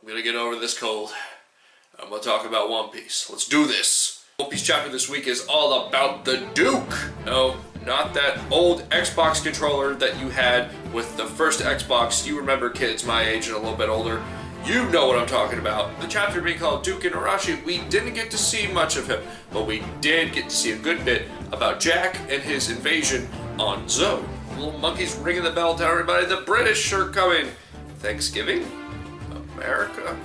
I'm gonna get over this cold. I'm gonna talk about One Piece. Let's do this. One Piece chapter this week is all about the Duke. No, not that old Xbox controller that you had with the first Xbox. You remember, kids my age and a little bit older. You know what I'm talking about. The chapter being called Duke and Arashi, we didn't get to see much of him, but we did get to see a good bit about Jack and his invasion on Zoe. Little monkey's ringing the bell to everybody. The British are coming. Thanksgiving? America?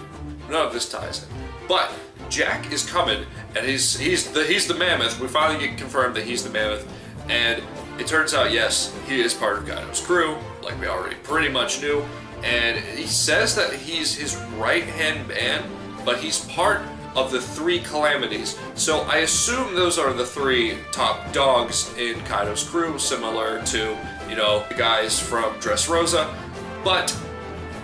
None of this ties in. But Jack is coming, and he's the mammoth. We finally get confirmed that he's the mammoth, and it turns out, yes, he is part of Kaido's crew, like we already pretty much knew. And he says that he's his right-hand man, but he's part of the three calamities. So I assume those are the three top dogs in Kaido's crew, similar to, you know, the guys from Dressrosa. But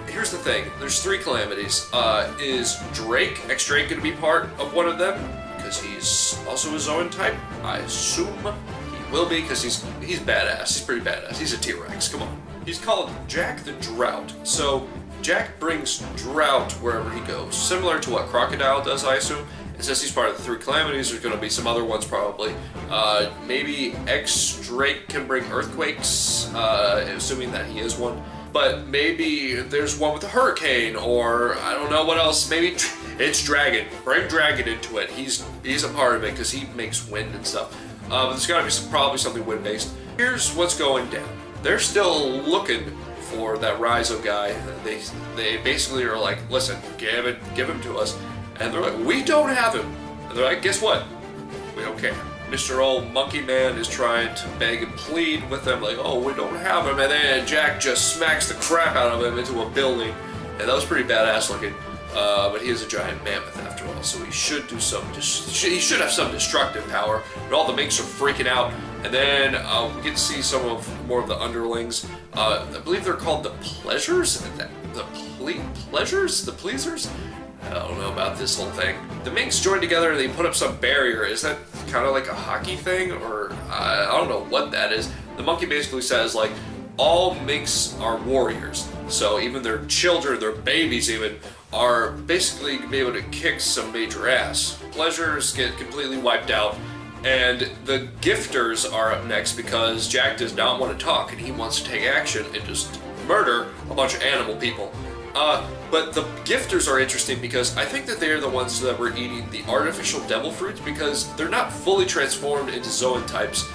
here's the thing, there's three calamities. Is Drake, X-Drake, gonna be part of one of them? Because he's also his own type? I assume he will be, because he's badass. He's pretty badass. He's a T-Rex, come on. He's called Jack the Drought. So Jack brings drought wherever he goes, similar to what Crocodile does, I assume. And since he's part of the three calamities, there's going to be some other ones probably. Maybe X-Drake can bring earthquakes, assuming that he is one. But maybe there's one with a hurricane, or I don't know what else. Maybe it's Dragon. Bring Dragon into it. He's a part of it because he makes wind and stuff. But there's got to be probably something wind-based. Here's what's going down. They're still looking for that Rizzo guy. They basically are like, listen, give him to us. And they're like, we don't have him. And they're like, guess what? We don't care. Mr. Old Monkey Man is trying to beg and plead with them, like, oh, we don't have him. And then Jack just smacks the crap out of him into a building. And that was pretty badass looking. But he is a giant mammoth after all, so he should do some. He should have some destructive power. But all the minks are freaking out. And then we get to see more of the underlings. I believe they're called the Pleasures? The Pleasers? I don't know about this whole thing. The minks join together and they put up some barrier. Is that kind of like a hockey thing? Or I don't know what that is. The monkey basically says, like, all minks are warriors. So even their children, their babies even, are basically going to be able to kick some major ass. Pleasures get completely wiped out. And the gifters are up next because Jack does not want to talk and he wants to take action and just murder a bunch of animal people. But the gifters are interesting because I think that they're the ones that were eating the artificial devil fruits because they're not fully transformed into Zoan types.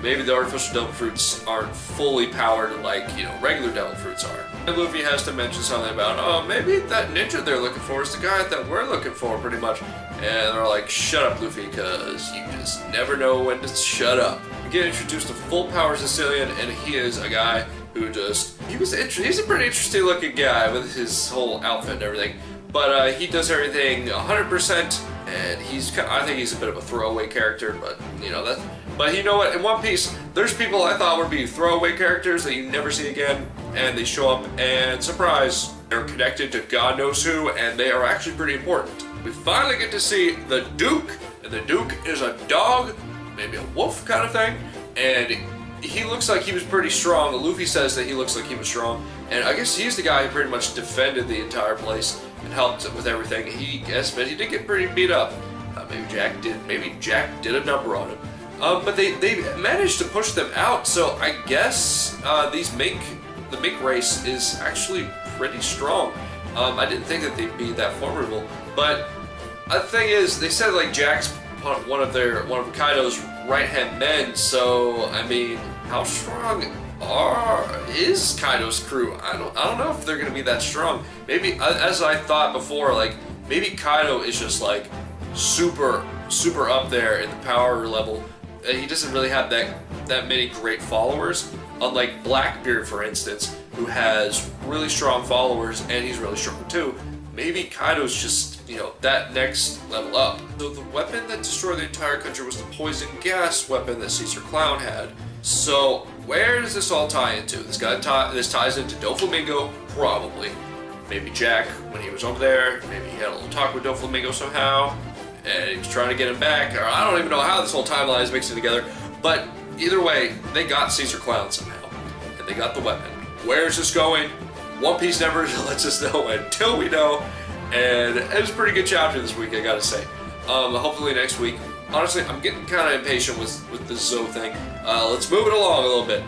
Maybe the artificial devil fruits aren't fully powered like, you know, regular devil fruits are. And Luffy has to mention something about, oh, maybe that ninja they're looking for is the guy that we're looking for, pretty much. And they're like, shut up, Luffy, because you just never know when to shut up. We get introduced to full power Sicilian, and he is a guy who just, he's a pretty interesting looking guy with his whole outfit and everything. But he does everything 100%, and I think he's a bit of a throwaway character, but, you know, that's... But you know what, in One Piece, there's people I thought would be throwaway characters that you never see again, and they show up, and surprise, they're connected to God knows who, and they are actually pretty important. We finally get to see the Duke, and the Duke is a dog, maybe a wolf kind of thing, and he looks like he was pretty strong. Luffy says that he looks like he was strong, and I guess he's the guy who pretty much defended the entire place and helped with everything. But he did get pretty beat up. Maybe Jack did a number on him. But they managed to push them out, so I guess the mink race is actually pretty strong. I didn't think that they'd be that formidable, but the thing is, they said like Jack's one of Kaido's right-hand men, so I mean, how strong is Kaido's crew? I don't know if they're gonna be that strong. Maybe, as I thought before, like maybe Kaido is just like super up there in the power level. He doesn't really have that many great followers, unlike Blackbeard, for instance, who has really strong followers and he's really strong too. Maybe Kaido's just, you know, that next level up. So the weapon that destroyed the entire country was the poison gas weapon that Caesar Clown had. So where does this all tie into? This ties into Doflamingo, probably. Maybe Jack, when he was over there, maybe he had a little talk with Doflamingo somehow, and he was trying to get him back, or I don't even know how this whole timeline is mixing together, but either way, they got Caesar Clown somehow, and they got the weapon. Where is this going? One Piece never lets us know until we know, and it was a pretty good chapter this week, I gotta say. Hopefully next week. Honestly, I'm getting kind of impatient with the Zoe thing. Let's move it along a little bit.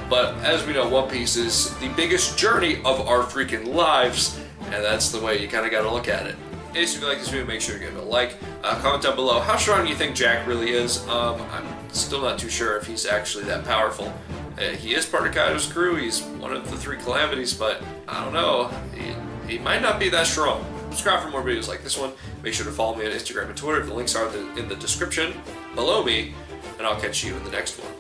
But as we know, One Piece is the biggest journey of our freaking lives, and that's the way you kind of got to look at it. Anyways, if you like this video, make sure to give it a like. Comment down below how strong you think Jack really is. I'm still not too sure if he's actually that powerful. He is part of Kaido's crew. He's one of the 3 calamities, but I don't know. He might not be that strong. Subscribe for more videos like this one. Make sure to follow me on Instagram and Twitter. The links are in the description below me, and I'll catch you in the next one.